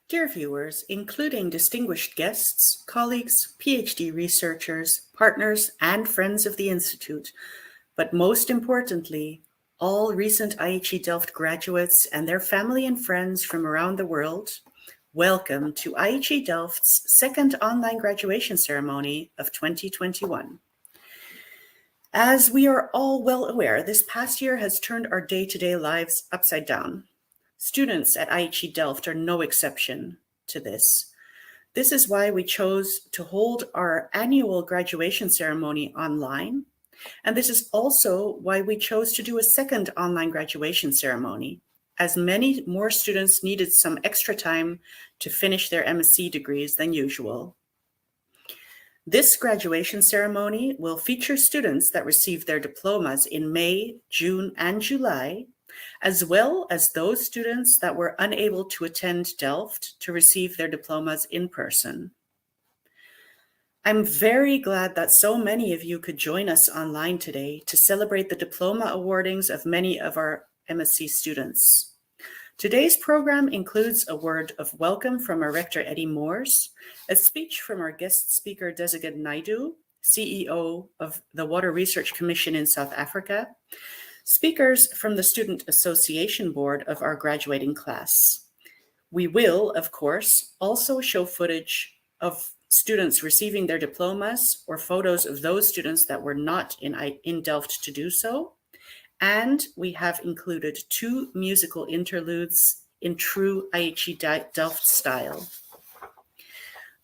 Dear viewers, including distinguished guests, colleagues, PhD researchers, partners, and friends of the Institute, but most importantly, all recent IHE Delft graduates and their family and friends from around the world, welcome to IHE Delft's second online graduation ceremony of 2021. As we are all well aware, this past year has turned our day-to-day lives upside down. Students at IHE Delft are no exception to this. This is why we chose to hold our annual graduation ceremony online. And this is also why we chose to do a second online graduation ceremony, as many more students needed some extra time to finish their MSc degrees than usual. This graduation ceremony will feature students that received their diplomas in May, June, and July, as well as those students that were unable to attend Delft to receive their diplomas in person. I'm very glad that so many of you could join us online today to celebrate the diploma awardings of many of our MSc students. Today's program includes a word of welcome from our Rector Eddie Moors, a speech from our guest speaker Deseged Naidu, CEO of the Water Research Commission in South Africa, speakers from the Student Association Board of our graduating class. We will, of course, also show footage of students receiving their diplomas or photos of those students that were not in Delft to do so. And we have included 2 musical interludes in true IHE Delft style.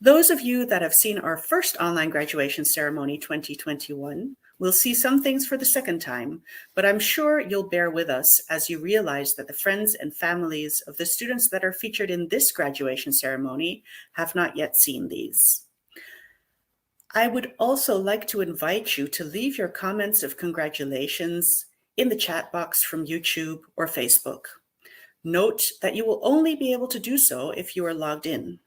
Those of you that have seen our first online graduation ceremony 2021 will see some things for the second time, but I'm sure you'll bear with us as you realize that the friends and families of the students that are featured in this graduation ceremony have not yet seen these. I would also like to invite you to leave your comments of congratulations in the chat box from YouTube or Facebook. Note that you will only be able to do so if you are logged in.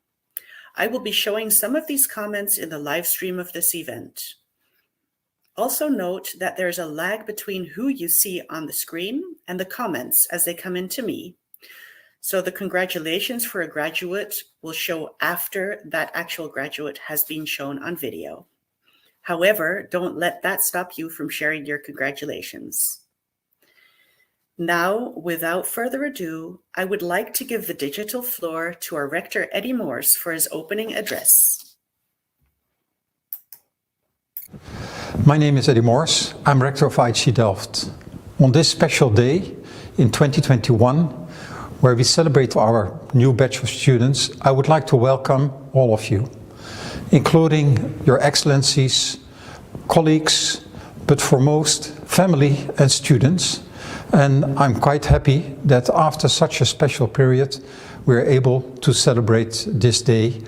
I will be showing some of these comments in the live stream of this event. Also note that there's a lag between who you see on the screen and the comments as they come in to me. So the congratulations for a graduate will show after that actual graduate has been shown on video. However, don't let that stop you from sharing your congratulations. Now, without further ado, I would like to give the digital floor to our Rector Eddie Moors for his opening address. My name is Eddie Moors. I'm Rector of IHE Delft. On this special day in 2021, where we celebrate our new batch of students, I would like to welcome all of you, including your excellencies, colleagues, but foremost family and students. And I'm quite happy that after such a special period, we're able to celebrate this day.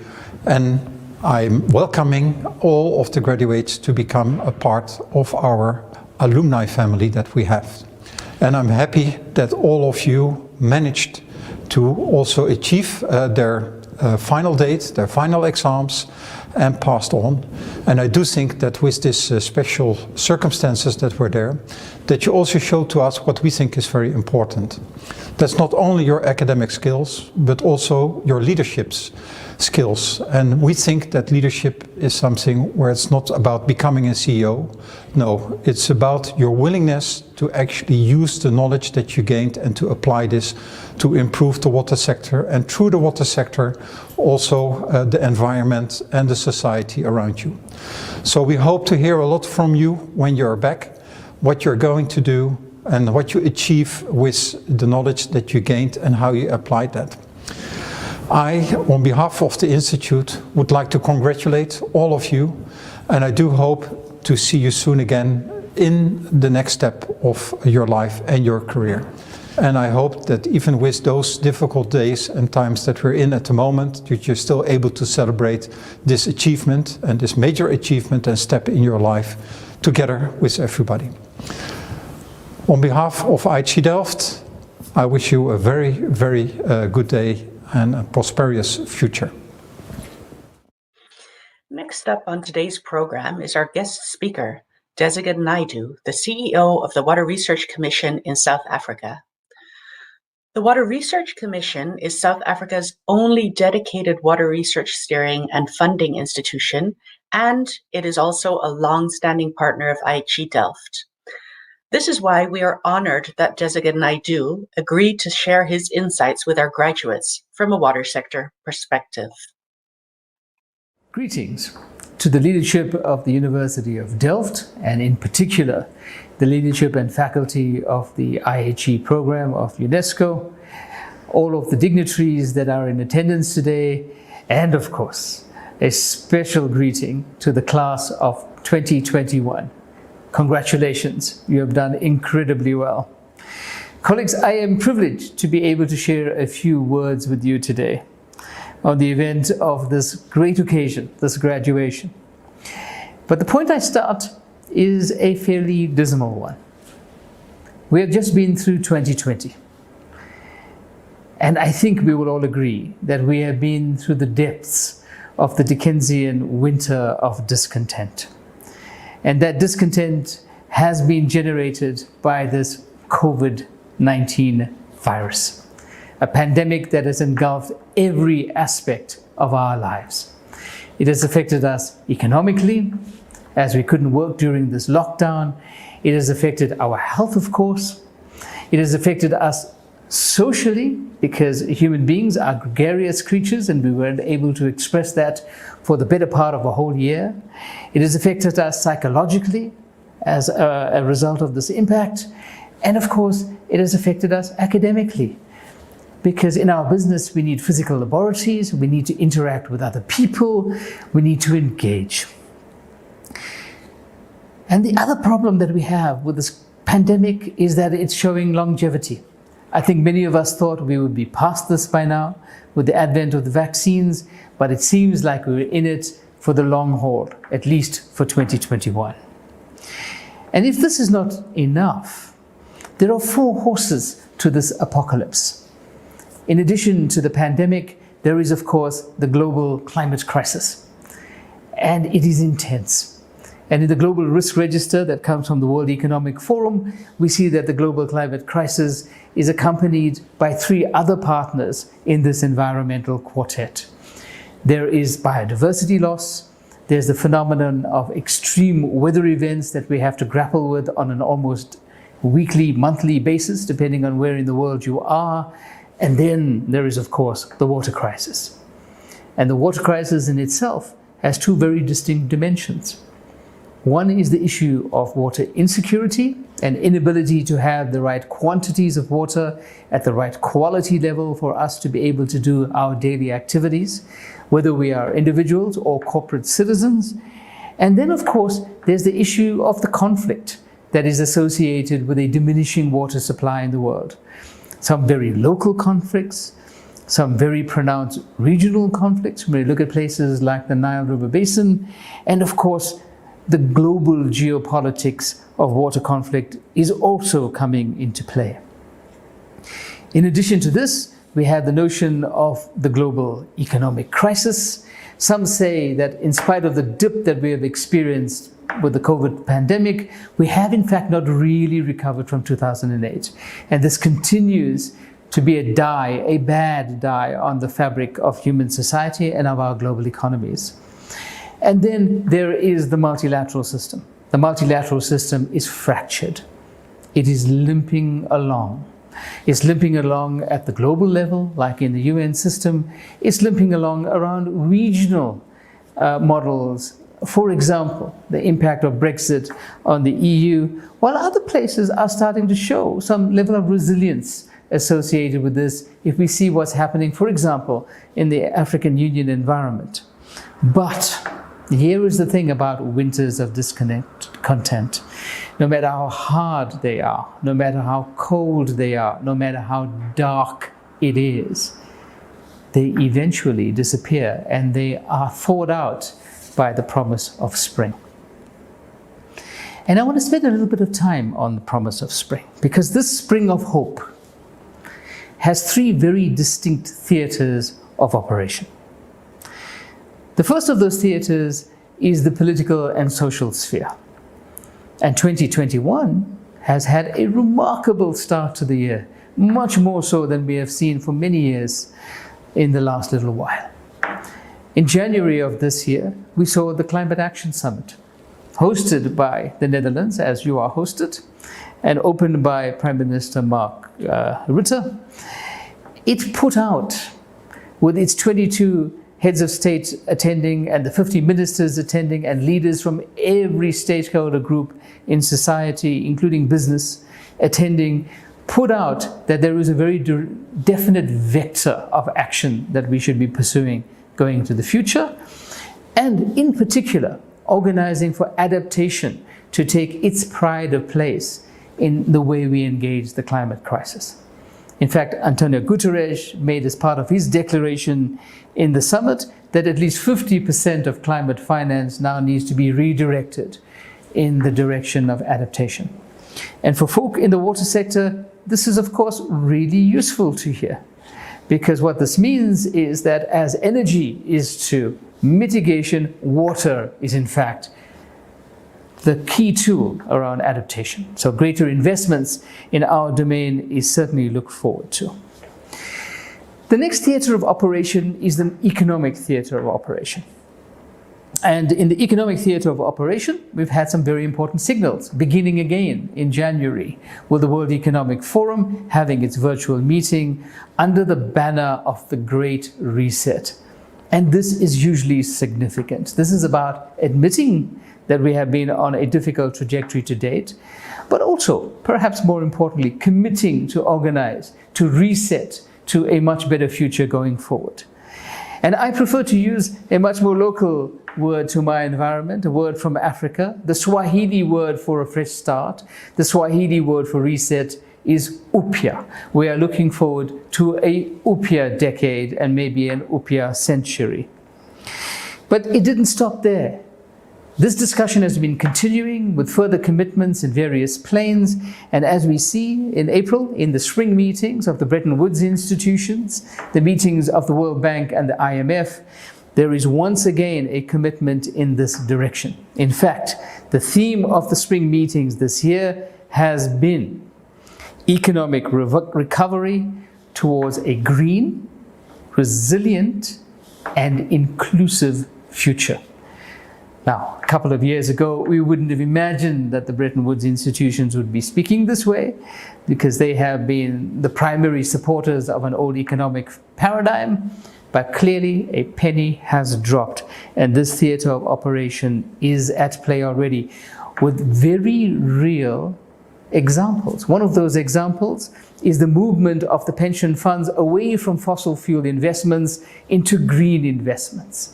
And I'm welcoming all of the graduates to become a part of our alumni family that we have. And I'm happy that all of you managed to also achieve their final date, their final exams, and passed on. And I do think that with this special circumstances that were there, that you also show to us what we think is very important. That's not only your academic skills, but also your leadership skills. And we think that leadership is something where it's not about becoming a CEO. No, it's about your willingness to actually use the knowledge that you gained and to apply this to improve the water sector, and through the water sector also the environment and the society around you. So we hope to hear a lot from you when you're back, what you're going to do and what you achieve with the knowledge that you gained and how you applied that. I, on behalf of the Institute, would like to congratulate all of you, and I do hope to see you soon again in the next step of your life and your career. And I hope that even with those difficult days and times that we're in at the moment, that you're still able to celebrate this achievement and this major achievement and step in your life together with everybody. On behalf of IHE Delft, I wish you a very, very good day and a prosperous future. Next up on today's program is our guest speaker, Deseged Naidu, the CEO of the Water Research Commission in South Africa. The Water Research Commission is South Africa's only dedicated water research steering and funding institution, and it is also a long-standing partner of IHE Delft. This is why we are honored that Desigan Naidu agreed to share his insights with our graduates from a water sector perspective. Greetings to the leadership of the University of Delft, and in particular, the leadership and faculty of the IHE program of UNESCO, all of the dignitaries that are in attendance today, and of course, a special greeting to the class of 2021. Congratulations, you have done incredibly well. Colleagues, I am privileged to be able to share a few words with you today on the event of this great occasion, this graduation. But the point I start is a fairly dismal one. We have just been through 2020. And I think we will all agree that we have been through the depths of the Dickensian winter of discontent. And that discontent has been generated by this COVID-19 virus, a pandemic that has engulfed every aspect of our lives. It has affected us economically, as we couldn't work during this lockdown. It has affected our health, of course. It has affected us socially, because human beings are gregarious creatures and we weren't able to express that for the better part of a whole year. It has affected us psychologically as a result of this impact. And of course, it has affected us academically, because in our business, we need physical laboratories, we need to interact with other people, we need to engage. And the other problem that we have with this pandemic is that it's showing longevity. I think many of us thought we would be past this by now with the advent of the vaccines, but it seems like we're in it for the long haul, at least for 2021. And if this is not enough, there are four horses to this apocalypse. In addition to the pandemic, there is, of course, the global climate crisis. And it is intense. And in the global risk register that comes from the World Economic Forum, we see that the global climate crisis is accompanied by three other partners in this environmental quartet. There is biodiversity loss, there's the phenomenon of extreme weather events that we have to grapple with on an almost weekly, monthly basis, depending on where in the world you are. And then there is, of course, the water crisis. And the water crisis in itself has two very distinct dimensions. One is the issue of water insecurity and inability to have the right quantities of water at the right quality level for us to be able to do our daily activities, whether we are individuals or corporate citizens. And then, of course, there's the issue of the conflict that is associated with a diminishing water supply in the world. Some very local conflicts, some very pronounced regional conflicts when we look at places like the Nile River Basin, and of course, the global geopolitics of water conflict is also coming into play. In addition to this, we have the notion of the global economic crisis. Some say that in spite of the dip that we have experienced with the COVID pandemic, we have in fact not really recovered from 2008. And this continues to be a bad dye on the fabric of human society and of our global economies. And then there is the multilateral system. The multilateral system is fractured. It is limping along. It's limping along at the global level, like in the UN system. It's limping along around regional models. For example, the impact of Brexit on the EU, while other places are starting to show some level of resilience associated with this, if we see what's happening, for example, in the African Union environment. But here is the thing about winters of discontent. No matter how hard they are, no matter how cold they are, no matter how dark it is, they eventually disappear and they are thawed out by the promise of spring. And I want to spend a little bit of time on the promise of spring, because this spring of hope has three very distinct theaters of operation. The first of those theaters is the political and social sphere. And 2021 has had a remarkable start to the year much more so than we have seen for many years in the last little while. In January of this year, we saw the Climate Action Summit, hosted by the Netherlands, as you are hosted, and opened by Prime Minister Mark Rutte. It put out, with its 22 heads of state attending and the 50 ministers attending and leaders from every stakeholder group in society, including business, attending, put out that there is a very definite vector of action that we should be pursuing going into the future, and in particular, organizing for adaptation to take its pride of place in the way we engage the climate crisis. In fact, Antonio Guterres made as part of his declaration in the summit that at least 50% of climate finance now needs to be redirected in the direction of adaptation. And for folk in the water sector, this is of course really useful to hear, because what this means is that as energy is to mitigation, water is in fact the key tool around adaptation. So greater investments in our domain is certainly looked forward to. The next theatre of operation is the economic theatre of operation. And in the economic theatre of operation, we've had some very important signals, beginning again in January with the World Economic Forum having its virtual meeting under the banner of the Great Reset. And this is usually significant. This is about admitting that we have been on a difficult trajectory to date, but also, perhaps more importantly, committing to organize, to reset to a much better future going forward. And I prefer to use a much more local word to my environment, a word from Africa. The Swahili word for a fresh start, the Swahili word for reset is upya. We are looking forward to a upya decade and maybe an upya century. But it didn't stop there. This discussion has been continuing with further commitments in various planes, and as we see in April in the spring meetings of the Bretton Woods institutions, the meetings of the World Bank and the IMF, there is once again a commitment in this direction. In fact, the theme of the spring meetings this year has been economic recovery towards a green, resilient, and inclusive future. Now, a couple of years ago, we wouldn't have imagined that the Bretton Woods institutions would be speaking this way, because they have been the primary supporters of an old economic paradigm. But clearly, a penny has dropped, and this theatre of operation is at play already with very real examples. One of those examples is the movement of the pension funds away from fossil fuel investments into green investments.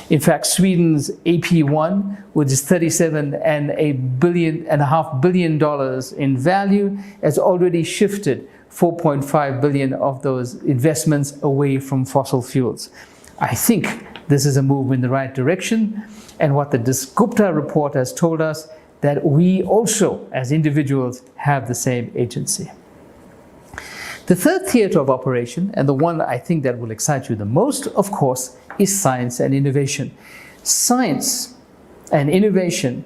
In fact, Sweden's AP1, which is $37.5 billion in value, has already shifted 4.5 billion of those investments away from fossil fuels. I think this is a move in the right direction, and what the Gupta report has told us, that we also, as individuals, have the same agency. The third theatre of operation, and the one I think that will excite you the most, of course, is science and innovation. Science and innovation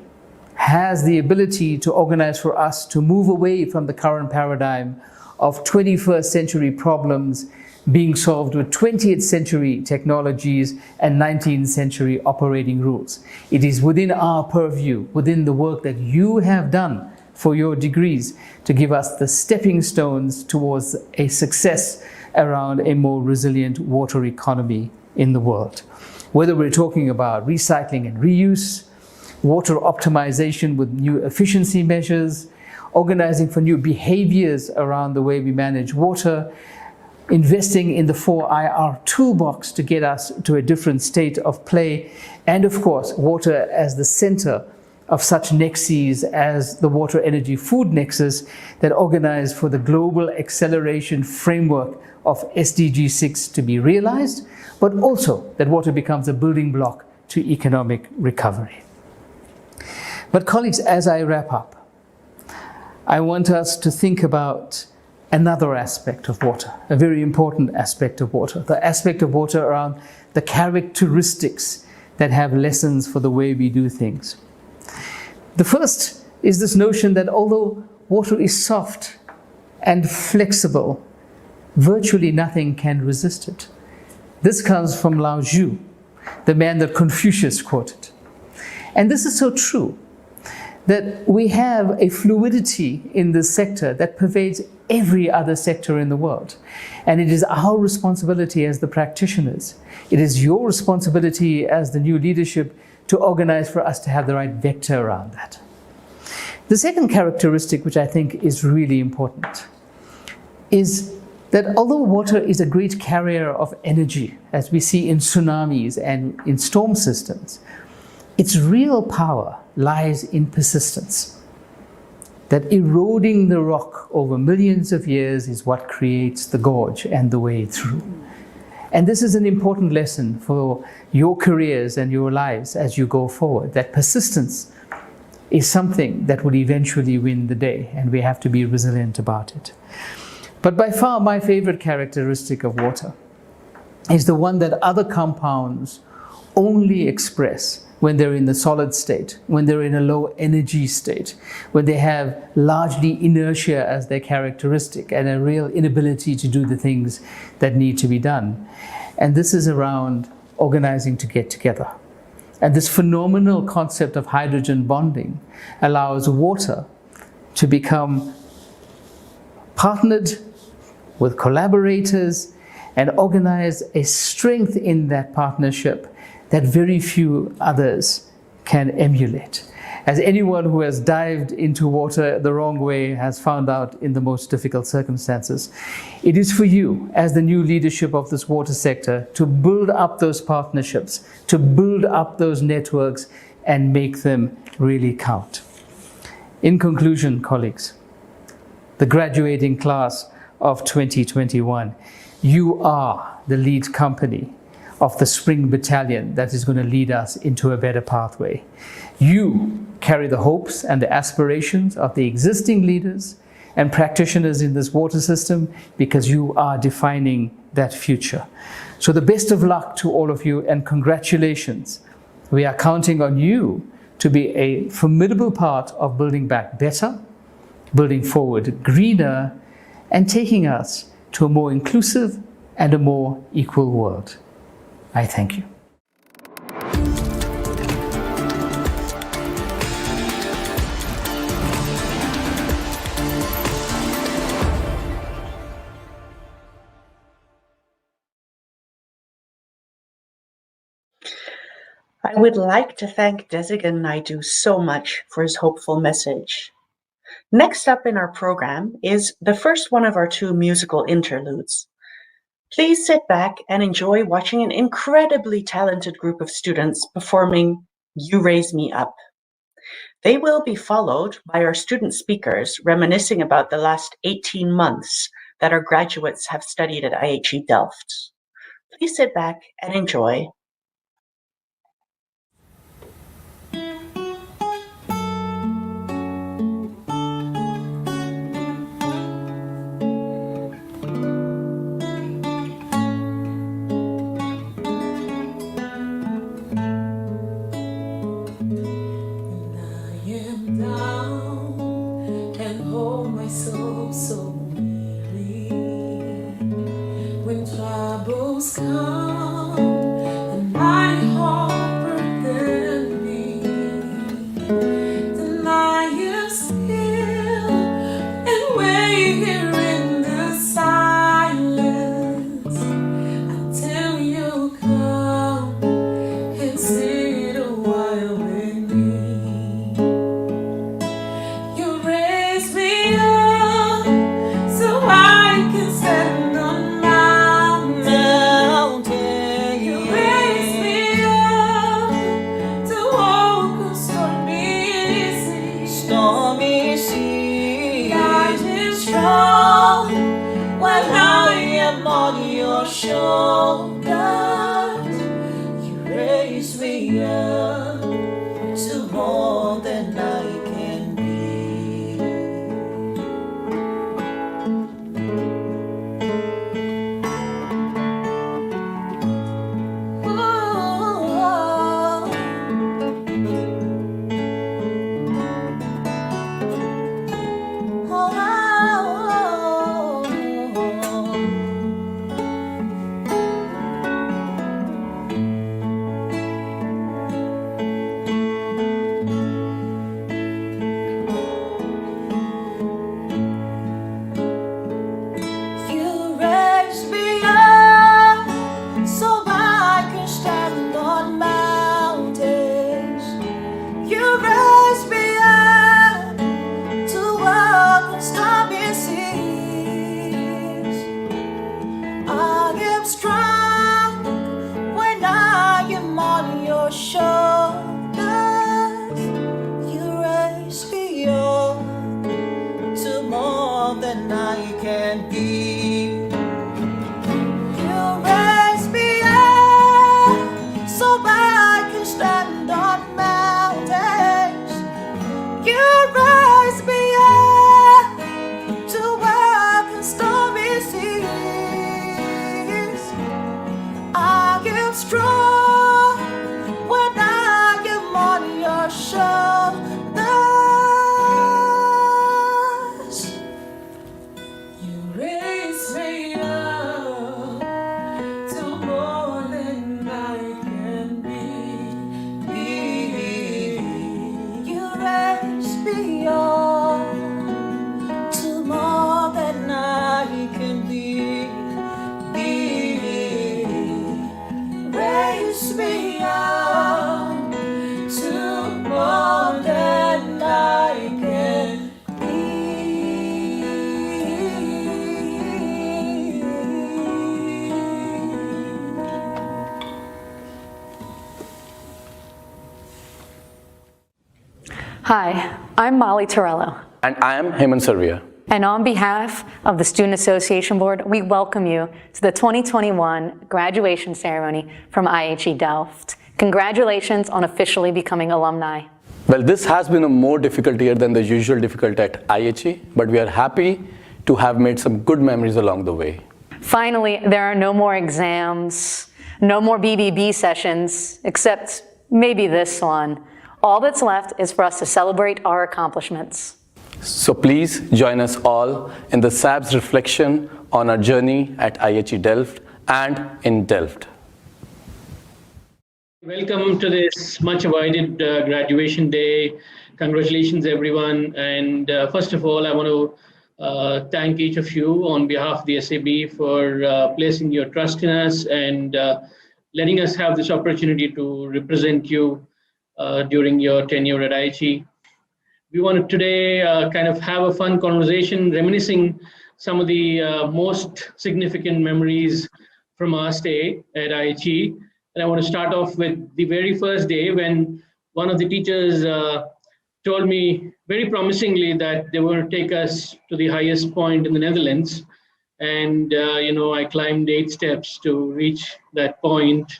has the ability to organize for us to move away from the current paradigm of 21st century problems being solved with 20th century technologies and 19th century operating rules. It is within our purview, within the work that you have done for your degrees, to give us the stepping stones towards a success around a more resilient water economy in the world. Whether we're talking about recycling and reuse, water optimization with new efficiency measures, organizing for new behaviors around the way we manage water, investing in the 4IR toolbox to get us to a different state of play, and of course, water as the center of such nexes as the Water Energy Food Nexus that organize for the global acceleration framework of SDG 6 to be realized, but also that water becomes a building block to economic recovery. But colleagues, as I wrap up, I want us to think about another aspect of water, a very important aspect of water, the aspect of water around the characteristics that have lessons for the way we do things. The first is this notion that although water is soft and flexible, virtually nothing can resist it. This comes from Lao Tzu, the man that Confucius quoted. And this is so true, that we have a fluidity in this sector that pervades every other sector in the world. And it is our responsibility as the practitioners, it is your responsibility as the new leadership to organize for us to have the right vector around that. The second characteristic, which I think is really important, is that although water is a great carrier of energy, as we see in tsunamis and in storm systems, its real power lies in persistence. That eroding the rock over millions of years is what creates the gorge and the way through. And this is an important lesson for your careers and your lives as you go forward, that persistence is something that will eventually win the day, and we have to be resilient about it. But by far my favorite characteristic of water is the one that other compounds only express when they're in the solid state, when they're in a low energy state, when they have largely inertia as their characteristic and a real inability to do the things that need to be done. And this is around organizing to get together. And this phenomenal concept of hydrogen bonding allows water to become partnered with collaborators and organize a strength in that partnership that very few others can emulate. As anyone who has dived into water the wrong way has found out in the most difficult circumstances, it is for you as the new leadership of this water sector to build up those partnerships, to build up those networks and make them really count. In conclusion, colleagues, the graduating class of 2021, you are the lead company of the spring battalion that is going to lead us into a better pathway. You carry the hopes and the aspirations of the existing leaders and practitioners in this water system because you are defining that future. So the best of luck to all of you and congratulations. We are counting on you to be a formidable part of building back better, building forward greener, and taking us to a more inclusive and a more equal world. I thank you. I would like to thank Desigan Naidu so much for his hopeful message. Next up in our program is the first one of our two musical interludes. Please sit back and enjoy watching an incredibly talented group of students performing You Raise Me Up. They will be followed by our student speakers reminiscing about the last 18 months that our graduates have studied at IHE Delft. Please sit back and enjoy. Hi, I'm Molly Torello. And I am Hemant Sarvia. And on behalf of the Student Association Board, we welcome you to the 2021 graduation ceremony from IHE Delft. Congratulations on officially becoming alumni. Well, this has been a more difficult year than the usual difficult at IHE, but we are happy to have made some good memories along the way. Finally, there are no more exams, no more BBB sessions, except maybe this one. All that's left is for us to celebrate our accomplishments. So please join us all in the SAB's reflection on our journey at IHE Delft and in Delft. Welcome to this much awaited graduation day. Congratulations, everyone. And first of all, I want to thank each of you on behalf of the SAB for placing your trust in us and letting us have this opportunity to represent you during your tenure at IHE. We wanted today kind of have a fun conversation, reminiscing some of the most significant memories from our stay at IHE. And I want to start off with the very first day when one of the teachers told me very promisingly that they were to take us to the highest point in the Netherlands. And, I climbed 8 steps to reach that point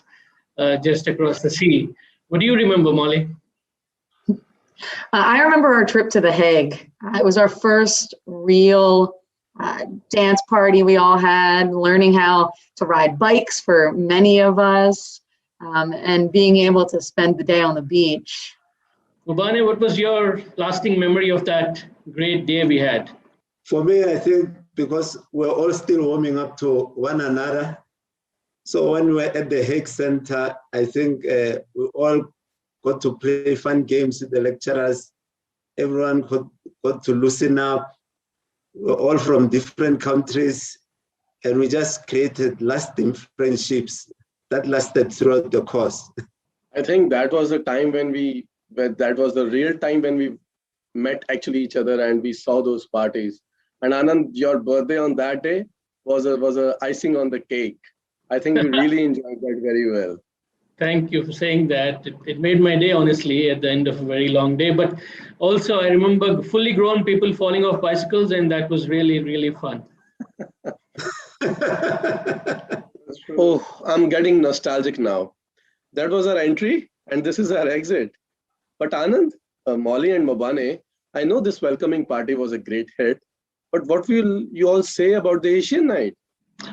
just across the sea. What do you remember, Molly? I remember our trip to The Hague. It was our first real dance party we all had, learning how to ride bikes for many of us, and being able to spend the day on the beach. Mubane, what was your lasting memory of that great day we had? For me, I think because we're all still warming up to one another. So when we were at the Hague Center, I think we all got to play fun games with the lecturers. Everyone got to loosen up. We're all from different countries, and we just created lasting friendships that lasted throughout the course. I think that was the time that was the real time when we met actually each other and we saw those parties. And Anand, your birthday on that day was a icing on the cake. I think we really enjoyed that very well. Thank you for saying that. It made my day, honestly, at the end of a very long day. But also, I remember fully grown people falling off bicycles, and that was really, really fun. Oh, I'm getting nostalgic now. That was our entry, and this is our exit. But Anand, Molly, and Mubane, I know this welcoming party was a great hit. But what will you all say about the Asian night?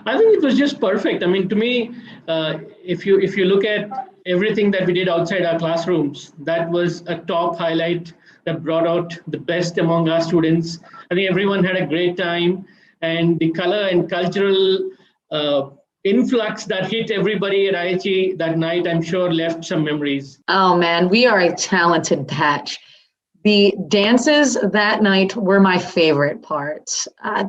I think it was just perfect. I mean, to me, if you look at everything that we did outside our classrooms, that was a top highlight that brought out the best among our students. I think everyone had a great time, and the color and cultural influx that hit everybody at IHE that night, I'm sure, left some memories. Oh man, we are a talented batch. The dances that night were my favorite part.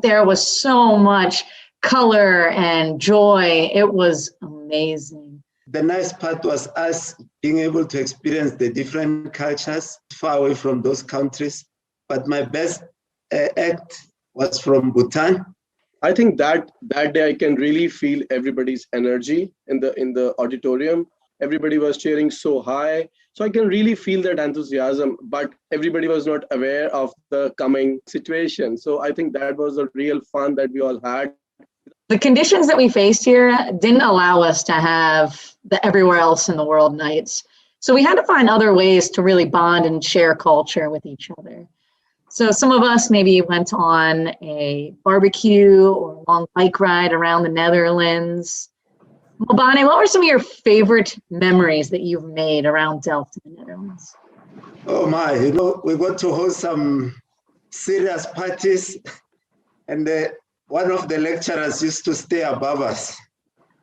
There was so much color and joy. It was amazing. The nice part was us being able to experience the different cultures far away from those countries. But my best act was from Bhutan. I think that day I can really feel everybody's energy in the auditorium. Everybody was cheering so high. So I can really feel that enthusiasm, but everybody was not aware of the coming situation. So I think that was the real fun that we all had. The conditions that we faced here didn't allow us to have the everywhere else in the world nights. So we had to find other ways to really bond and share culture with each other. So some of us maybe went on a barbecue or a long bike ride around the Netherlands. Mubane, what were some of your favorite memories that you've made around Delft in the Netherlands? Oh my, we got to host some serious parties, and one of the lecturers used to stay above us.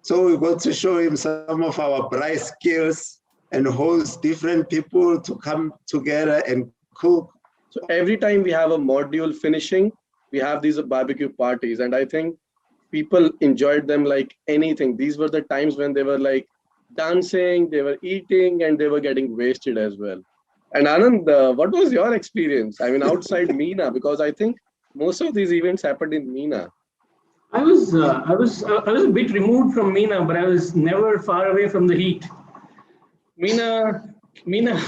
So we got to show him some of our bright skills and host different people to come together and cook. So every time we have a module finishing, we have these barbecue parties. And I think people enjoyed them like anything. These were the times when they were like dancing, they were eating, and they were getting wasted as well. And Anand, what was your experience? I mean, outside MENA, because I think most of these events happened in MENA. I was a bit removed from MENA, but I was never far away from the heat. MENA Mina,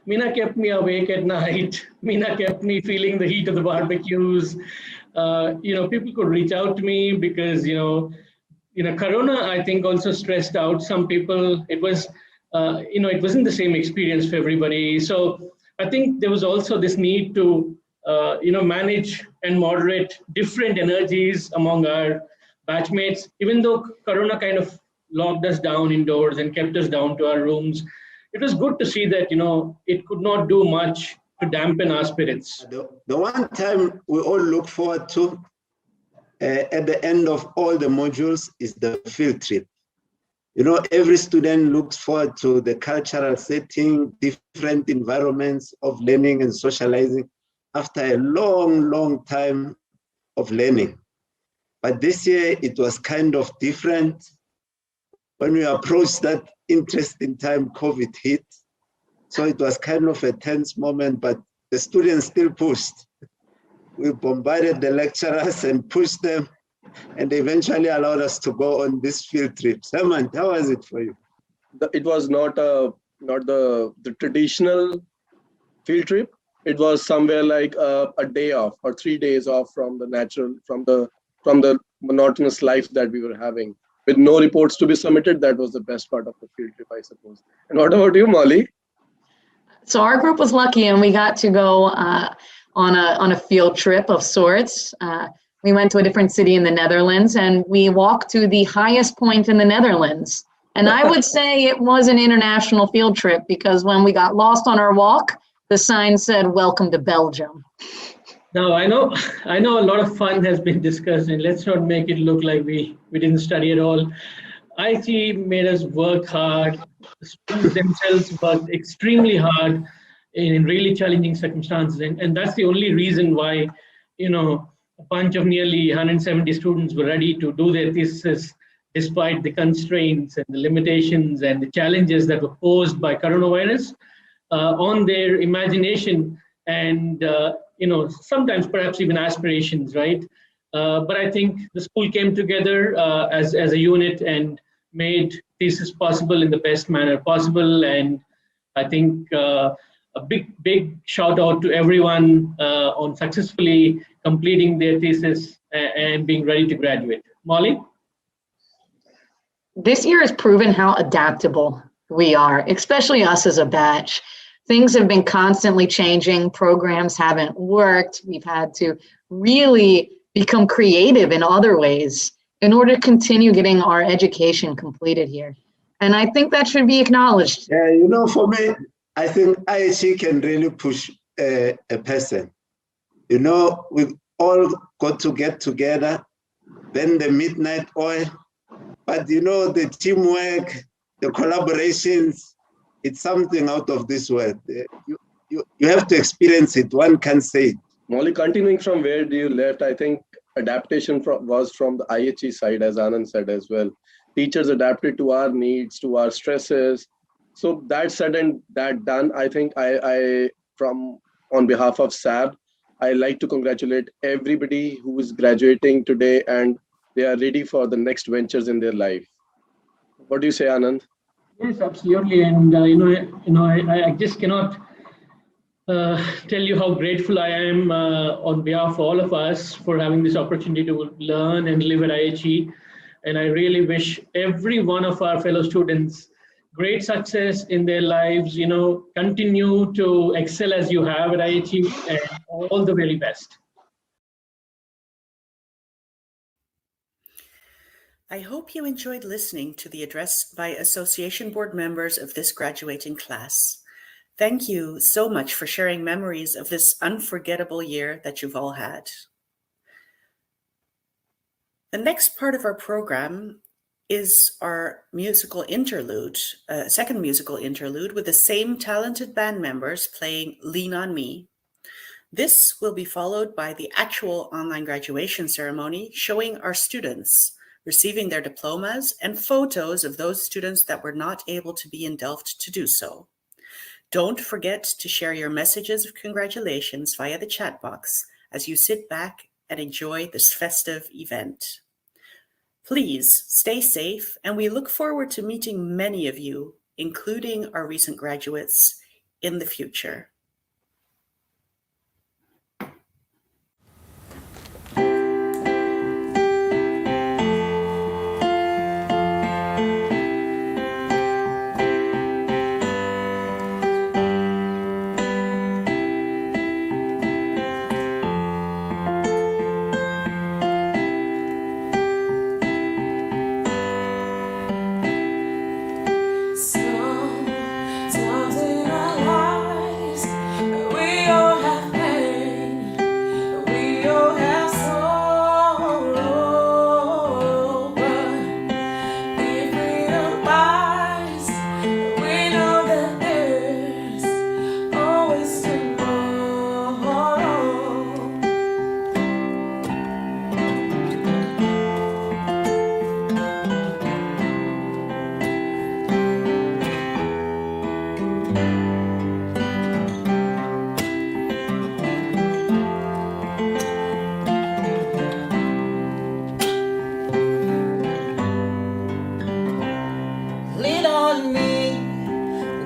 Mina kept me awake at night. Mina kept me feeling the heat of the barbecues. People could reach out to me because Corona, I think, also stressed out some people. It was, it wasn't the same experience for everybody. So I think there was also this need to, manage and moderate different energies among our batchmates. Even though Corona kind of locked us down indoors and kept us down to our rooms, it was good to see that, it could not do much to dampen our spirits. The one time we all look forward to at the end of all the modules is the field trip. Every student looks forward to the cultural setting, different environments of learning and socializing after a long, long time of learning. But this year it was kind of different. When we approached that interesting time, COVID hit. So it was kind of a tense moment, but the students still pushed. We bombarded the lecturers and pushed them, and they eventually allowed us to go on this field trip. Herman, how was it for you? It was not the traditional field trip. It was somewhere like a day off or 3 days off from the monotonous life that we were having. With no reports to be submitted, that was the best part of the field trip, I suppose. And what about you, Molly? So our group was lucky and we got to go on a field trip of sorts. We went to a different city in the Netherlands and we walked to the highest point in the Netherlands. And I would say it was an international field trip because when we got lost on our walk, the sign said, "Welcome to Belgium." Now, I know a lot of fun has been discussed, and let's not make it look like we didn't study at all. IHE made us work hard. The students themselves worked extremely hard in really challenging circumstances. And that's the only reason why, a bunch of nearly 170 students were ready to do their thesis despite the constraints and the limitations and the challenges that were posed by coronavirus on their imagination and sometimes perhaps even aspirations, right? But I think the school came together as a unit and made thesis possible in the best manner possible. And I think a big shout out to everyone on successfully completing their thesis and being ready to graduate. Molly? This year has proven how adaptable we are, especially us as a batch. Things have been constantly changing. Programs haven't worked. We've had to really become creative in other ways in order to continue getting our education completed here. And I think that should be acknowledged. Yeah, for me, I think IHE can really push a person. We all got to get together, then the midnight oil, but the teamwork, the collaborations, it's something out of this world. You have to experience it. One can say it. Molly, continuing from where you left, I think adaptation was from the IHE side, as Anand said as well. Teachers adapted to our needs, to our stresses. So that said and that done, I think on behalf of SAB, I like to congratulate everybody who is graduating today and they are ready for the next ventures in their life. What do you say, Anand? Yes, absolutely. And I just cannot tell you how grateful I am on behalf of all of us for having this opportunity to learn and live at IHE. And I really wish every one of our fellow students great success in their lives, continue to excel as you have at IHE, and all the very best. I hope you enjoyed listening to the address by Association Board members of this graduating class. Thank you so much for sharing memories of this unforgettable year that you've all had. The next part of our program is our musical interlude, second musical interlude with the same talented band members playing Lean on Me. This will be followed by the actual online graduation ceremony showing our students receiving their diplomas and photos of those students that were not able to be in Delft to do so. Don't forget to share your messages of congratulations via the chat box as you sit back and enjoy this festive event. Please stay safe, and we look forward to meeting many of you including our recent graduates, in the future. Lean on me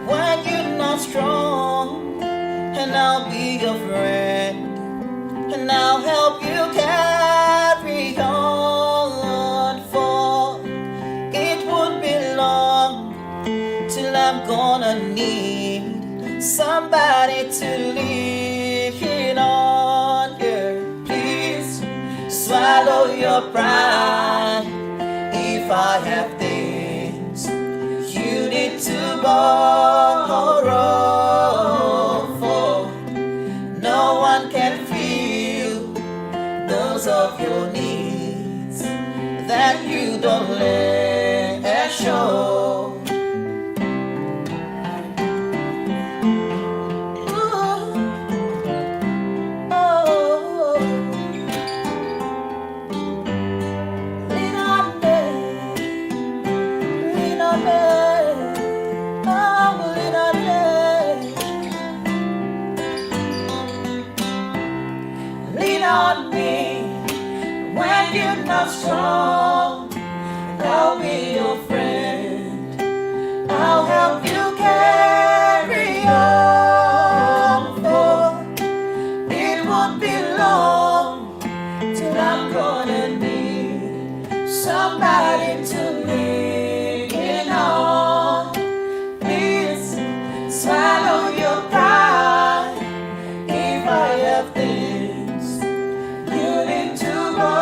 when you're not strong, and I'll be your friend, and I'll help you carry on. For it won't be long till I'm gonna need somebody to lean on. Yeah, please swallow your pride if I have things you need to borrow, for no one can feel those of your needs that you don't let show. Lean on me, lean on me. Lean on me when you're not strong. I'll be your friend. I'll help you carry on. For it won't be long till I'm gonna need somebody to lean on. Please swallow your pride if I have things you need to borrow,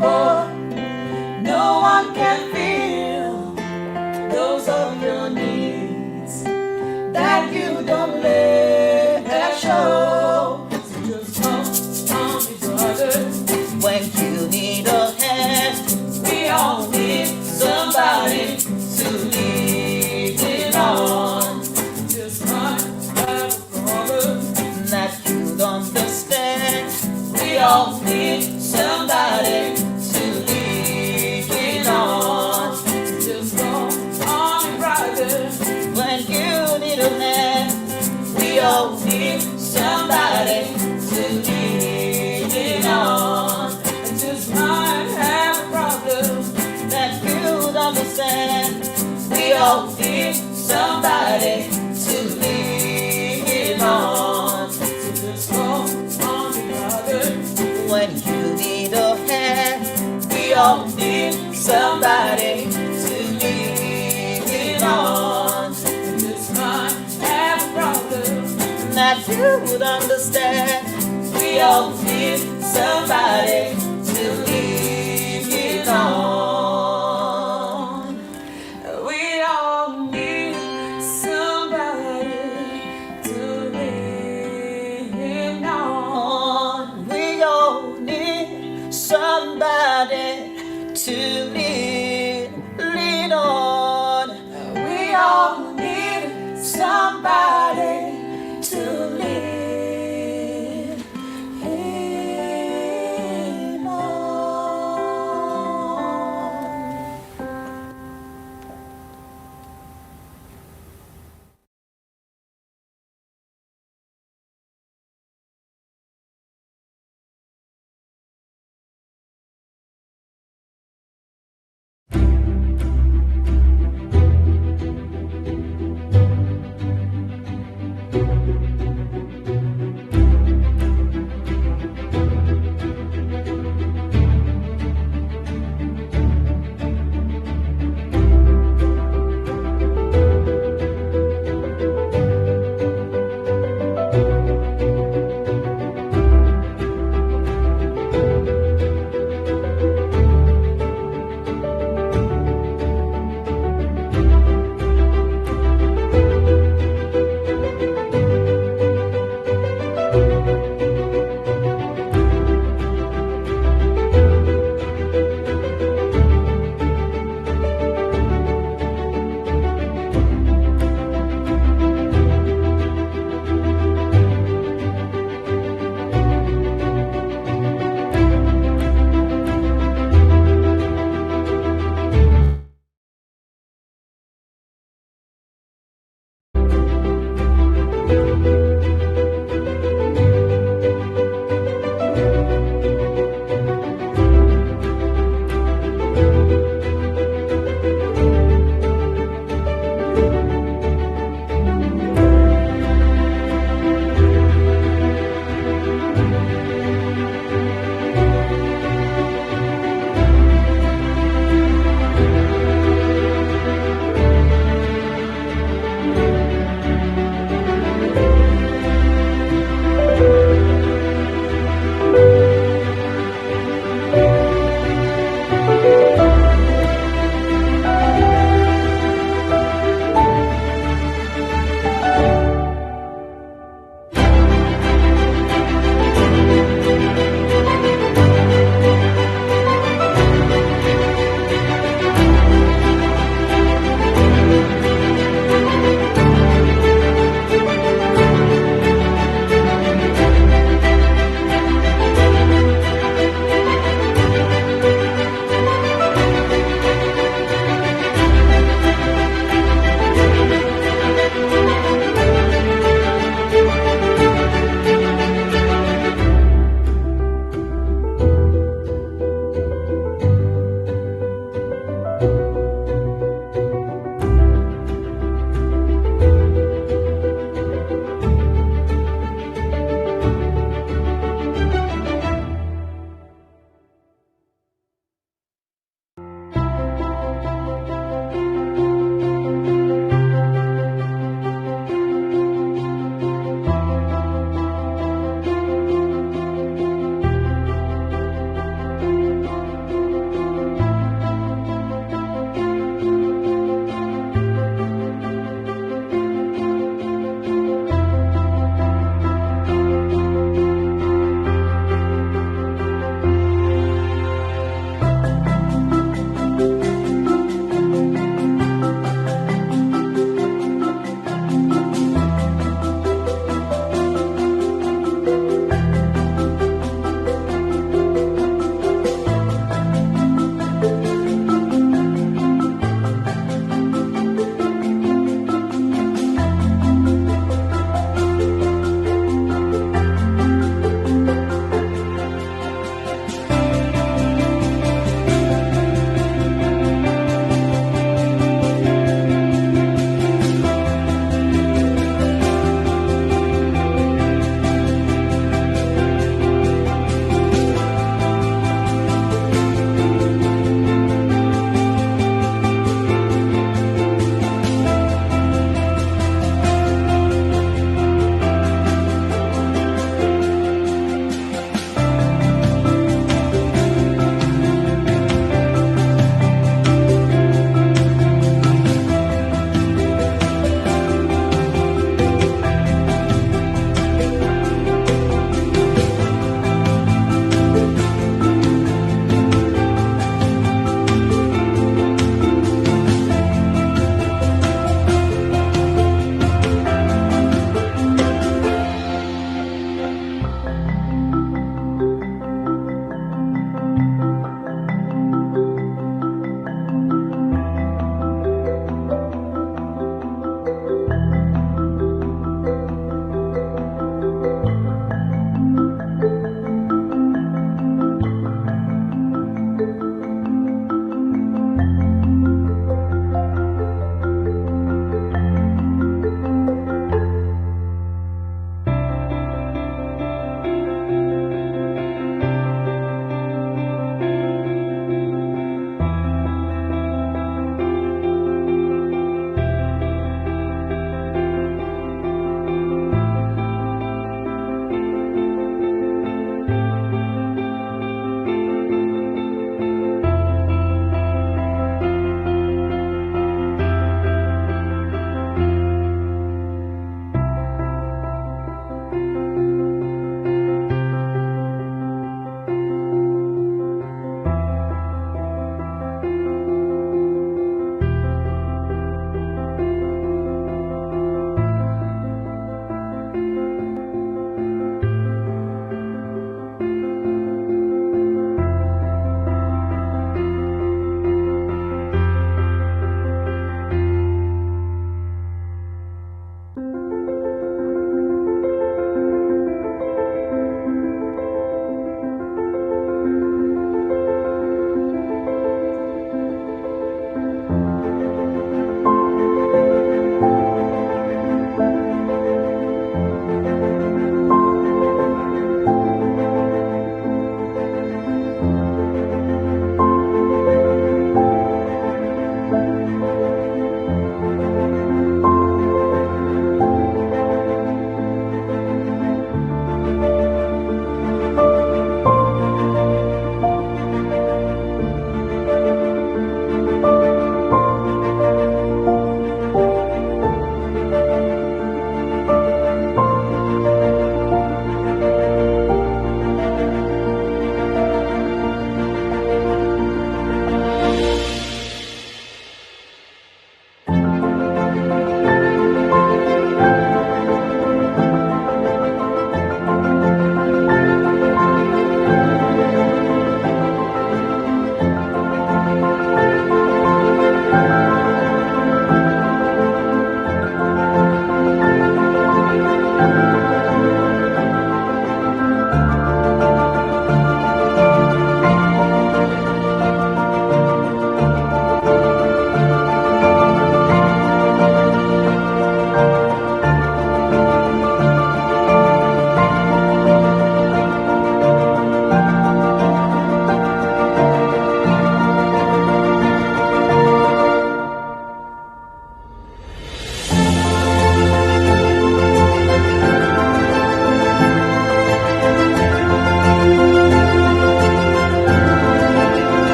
for no one can feel those of your needs that you don't let show. So just come on, brother, when you need a hand. We all need somebody to lean on. Just might have a problem that you'd understand. We all need somebody to lean on. Just go on, brother, when you need a hand. We all need somebody to lean on. And just might have a problem that you'd understand. We all need somebody to lean on. So just go on, brother, when you need a hand. We all need somebody to lean on. And just might have a problem that you would understand. We all need somebody